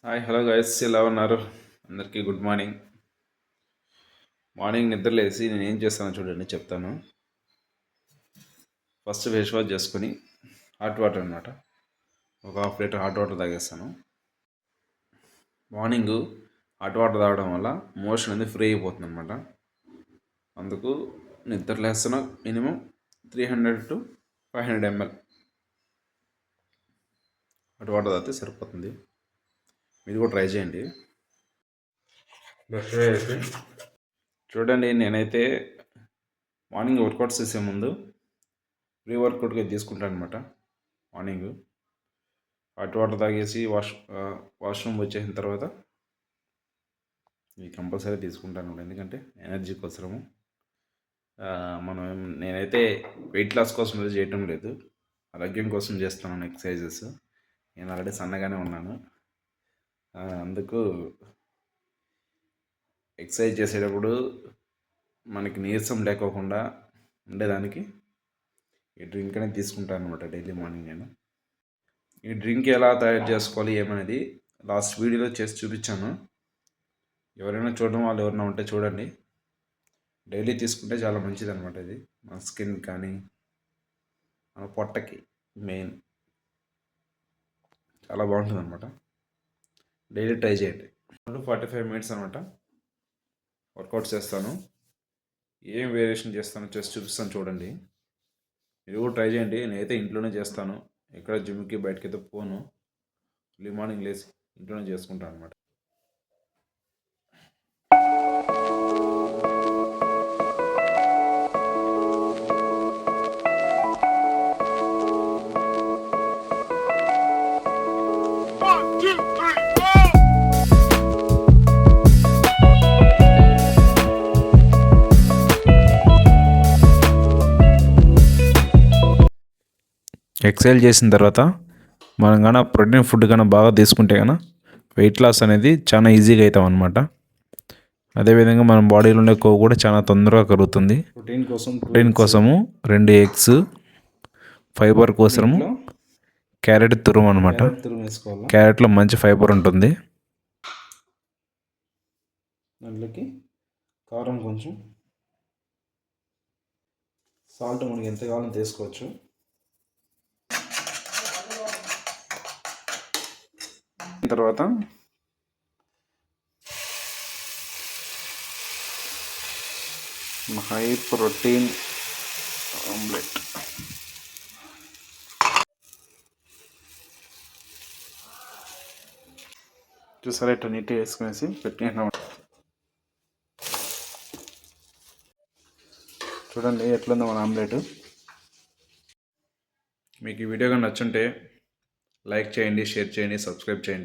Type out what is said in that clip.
Hi hello guys, ఎలా ఉన్నారు? అందరికీ గుడ్ మార్నింగ్. మార్నింగ్ నిద్రలేసి నేను ఏం చేస్తానో చూడండి, చెప్తాను. ఫస్ట్ ఫేస్ వాష్ చేసుకొని హాట్ వాటర్ అనమాట, ఒక హాఫ్ లీటర్ హాట్ వాటర్ తాగేస్తాను. మార్నింగ్ హాట్ వాటర్ తాగడం వల్ల మోషన్ అనేది ఫ్రీ అయిపోతుంది అనమాట. అందుకు నిద్రలేస్తున్న minimum 300 to 500 ml hot water తాగితే సరిపోతుంది. మీరు కూడా ట్రై చేయండి. బెస్ట్ అయితే చూడండి, నేనైతే మార్నింగ్ వర్కౌట్స్ చేసే ముందు ప్రీ వర్కౌట్గా తీసుకుంటాను అనమాట. మార్నింగ్ హాట్ వాటర్ తాగేసి వాష్రూమ్ వచ్చేసిన తర్వాత ఇది కంపల్సరీ తీసుకుంటాను, ఎందుకంటే ఎనర్జీ కోసము. నేనైతే వెయిట్ లాస్ కోసం అయితే చేయటం లేదు, ఆరోగ్యం కోసం చేస్తున్నాను ఎక్సర్సైజెస్. నేను ఆల్రెడీ సన్నగానే ఉన్నాను, అందుకు ఎక్సర్సైజ్ చేసేటప్పుడు మనకి నీరసం లేకోకుండా ఉండేదానికి ఈ డ్రింక్ అనేది తీసుకుంటాను అనమాట డైలీ మార్నింగ్. నేను ఈ డ్రింక్ ఎలా తయారు చేసుకోవాలి ఏమనేది లాస్ట్ వీడియోలో చేసి చూపించాను. ఎవరైనా చూడడం వాళ్ళు ఎవరైనా ఉంటే చూడండి. డైలీ తీసుకుంటే చాలా మంచిది అనమాట. ఇది మన స్కిన్ కానీ మన పొట్టకి మెయిన్ చాలా బాగుంటుంది అనమాట. డైలీ ట్రై చేయండి. 45 minutes అనమాట వర్కౌట్ చేస్తాను. ఏం వేరియేషన్ చేస్తానో చేసి చూపిస్తాను, చూడండి. మీరు కూడా ట్రై చేయండి. నేనైతే ఇంట్లోనే చేస్తాను, ఎక్కడ జిమ్కి బయటకి అయితే పోను. ఎర్లీ మార్నింగ్ లేచి ఇంట్లోనే చేసుకుంటాను అనమాట. ఎక్సర్సైజ్ చేసిన తర్వాత మనం కానీ ప్రోటీన్ ఫుడ్ కానీ బాగా తీసుకుంటే కానీ వెయిట్ లాస్ అనేది చాలా ఈజీగా అవుతాం అనమాట. అదేవిధంగా మన బాడీలో ఉండే కొవ్వు కూడా చాలా తొందరగా కరుగుతుంది. ప్రోటీన్ కోసము 2 eggs, ఫైబర్ కోసము క్యారెట్ తురుము అనమాట. క్యారెట్లో మంచి ఫైబర్ ఉంటుంది. దాంట్లోకి కారం, కొంచెం సాల్ట్ మనకి ఎంత కావాలో తీసుకోవచ్చు. తర్వాత హై ప్రోటీన్ ఆమ్లెట్. చూసారా, ఇట్లా నీట్గా వేసుకునేసి పెట్టినాం. చూడండి ఎట్లుందో మన ఆమ్లెట్. మీకు ఈ వీడియో కానీ నచ్చుంటే లైక్ చేయండి, షేర్ చేయండి, సబ్స్క్రైబ్ చేయండి.